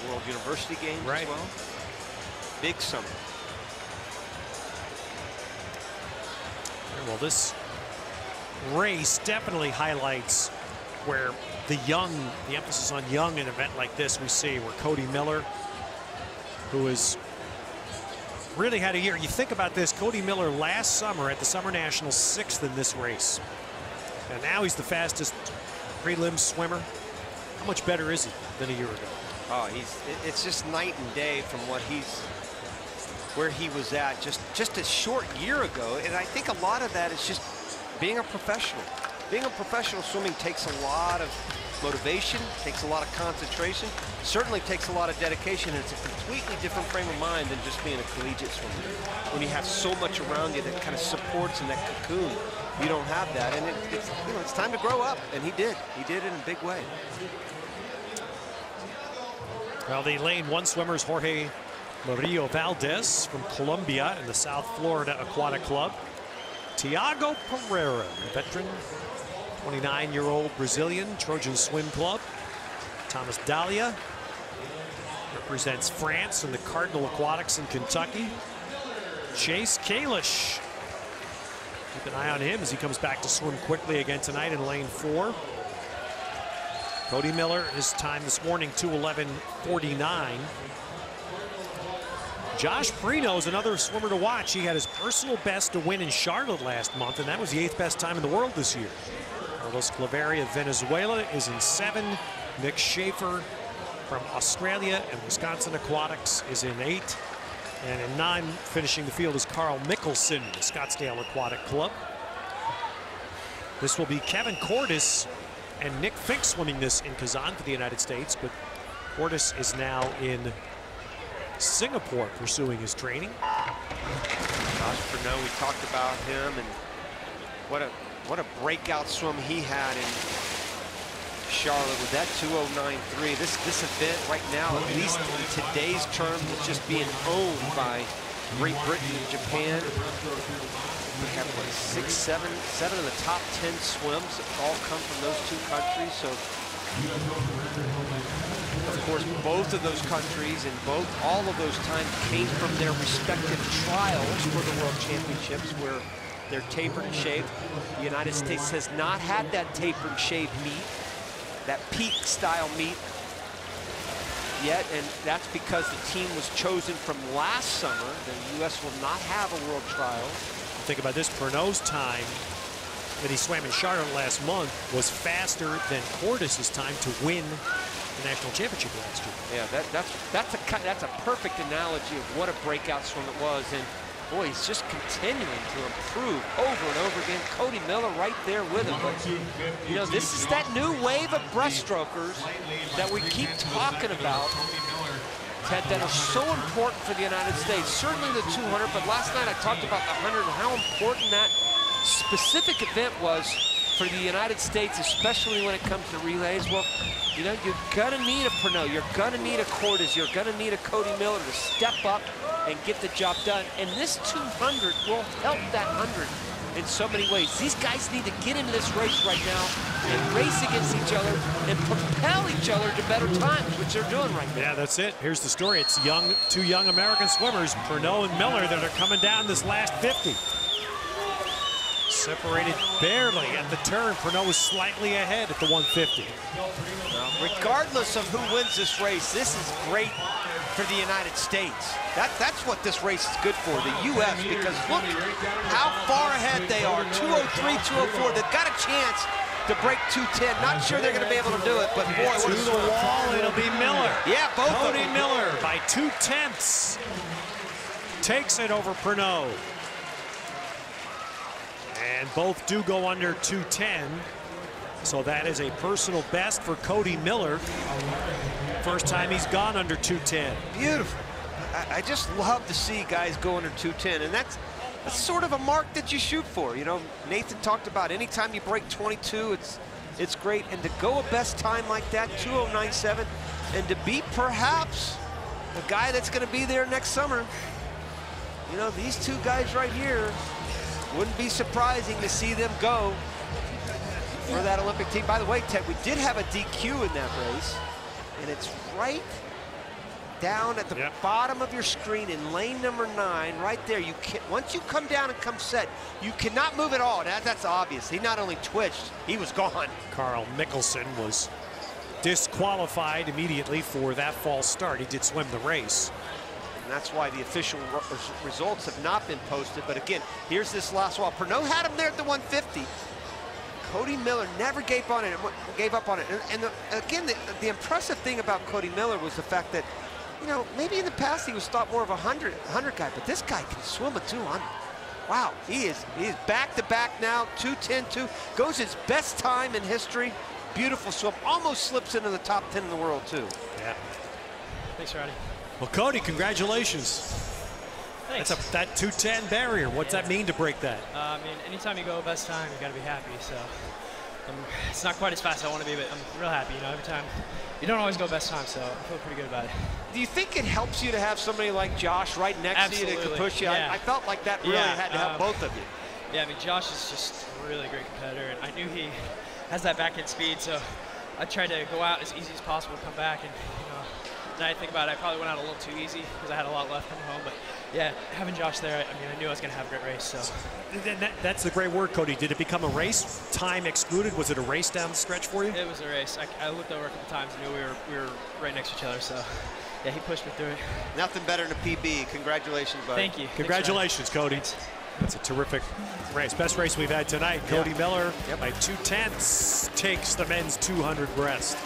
World University Games as well. Big summer. Well, this race definitely highlights where the emphasis on young in an event like this we see, where Cody Miller, who has really had a year. You think about this, Cody Miller last summer at the Summer Nationals, 6th in this race. And now he's the fastest prelim swimmer. How much better is he than a year ago? Oh, it's just night and day from where he was at just a short year ago. And I think a lot of that is just being a professional. Being a professional swimming takes a lot of motivation, takes a lot of concentration, certainly takes a lot of dedication, and it's a completely different frame of mind than just being a collegiate swimmer. When you have so much around you that kind of supports in that cocoon, you don't have that, and it's time to grow up, and he did. He did it in a big way. Well, the lane 1 swimmers, Jorge Murillo Valdez from Colombia in the South Florida Aquatic Club. Tiago Pereira, veteran, 29-year-old Brazilian, Trojan Swim Club. Thomas Dahlia represents France in the Cardinal Aquatics in Kentucky. Chase Kalish. Keep an eye on him as he comes back to swim quickly again tonight in lane 4. Cody Miller, his time this morning, 2:11.49. Josh Prino is another swimmer to watch. He had his personal best to win in Charlotte last month, and that was the 8th best time in the world this year. Carlos Claveria of Venezuela is in 7. Nick Schaefer from Australia and Wisconsin Aquatics is in 8. And in 9, finishing the field, is Carl Mickelson, the Scottsdale Aquatic Club. This will be Kevin Cordes and Nick Fink swimming this in Kazan for the United States, but Cordes is now in Singapore pursuing his training. Josh Prino, we talked about him, and what a breakout swim he had in Charlotte with that 2:09.3. This event right now, at least in today's terms, is just being owned by Great Britain and Japan. We have like 7 of the top 10 swims that all come from those 2 countries. So, of course, both of those countries and all of those times came from their respective trials for the World Championships, where they're tapered and shaved. The United States has not had that tapered and shaved meet, that peak style meet yet, and that's because the team was chosen from last summer. The U.S. will not have a world trial. Think about this, Prino's time that he swam in Charlotte last month was faster than Cordes' time to win the national championship last year. Yeah, that's a perfect analogy of what a breakout swim it was, and boy, he's just continuing to improve over and over again. Cody Miller right there with him. But, you know, this is that new wave of breaststrokers that we keep talking about, Ted, that are so important for the United States. Certainly the 200, but last night I talked about the 100 and how important that specific event was for the United States, especially when it comes to relays. Well, you know, you're gonna need a Prino, you're gonna need a Cordes, you're gonna need a Cody Miller to step up and get the job done. And this 200 will help that 100 in so many ways. These guys need to get into this race right now and race against each other and propel each other to better times, which they're doing right now. Yeah, that's it. Here's the story. It's two young American swimmers, Prino and Miller, that are coming down this last 50. Separated barely at the turn. Prino was slightly ahead at the 150. Regardless of who wins this race, this is great for the United States. That's what this race is good for, the U.S., because look how far ahead they are, 2:03, 2:04. They've got a chance to break 2:10. Not sure they're going to be able to do it, but boy, what a to the wall, it'll be Miller. Yeah, both Cody of them. Miller by 2/10 takes it over Prino. And both do go under 2:10. So that is a personal best for Cody Miller. First time he's gone under 2:10. Beautiful. I just love to see guys go under 2:10, and that's sort of a mark that you shoot for. You know, Nathan talked about anytime you break 22, it's great. And to go a best time like that, 2:09.7, and to beat perhaps the guy that's going to be there next summer. You know, these two guys right here, wouldn't be surprising to see them go for that Olympic team. By the way, Ted, we did have a DQ in that race, and it's right down at the bottom of your screen in lane number 9, right there. You can, once you come down and come set, you cannot move at all. That's obvious. He not only twitched, he was gone. Carl Mickelson was disqualified immediately for that false start. He did swim the race. And that's why the official results have not been posted. But again, here's this last wall. Pernod had him there at the 150. Cody Miller never gave up on it. And again, the impressive thing about Cody Miller was the fact that, you know, maybe in the past he was thought more of a 100 guy, but this guy can swim a 200. Wow, he is back-to-back now, 2:10.2, goes his best time in history. Beautiful swim, almost slips into the top 10 in the world too. Yeah. Thanks, Roddy. Well, Cody, congratulations. Thanks. That's that 2:10 barrier. What's that mean to break that? I mean, anytime you go best time, you got to be happy. So it's not quite as fast as I want to be, but I'm real happy. You know, every time you don't always go best time, so I feel pretty good about it. Do you think it helps you to have somebody like Josh right next to you that can push you? Yeah. I felt like that really had to help both of you. Yeah, I mean, Josh is just a really great competitor, and I knew he has that back-end speed, so I tried to go out as easy as possible, come back, and you know, now I think about it, I probably went out a little too easy because I had a lot left coming home, but yeah, having Josh there, I mean, I knew I was going to have a great race. So that's the great word, Cody. Did it become a race? Time excluded? Was it a race down the stretch for you? It was a race. I looked over a couple times and knew we were right next to each other. So yeah, he pushed me through it. Nothing better than a PB. Congratulations, buddy. Thank you. Congratulations, Cody. That's a terrific race. Best race we've had tonight. Cody Miller by 2/10 takes the men's 200 breast.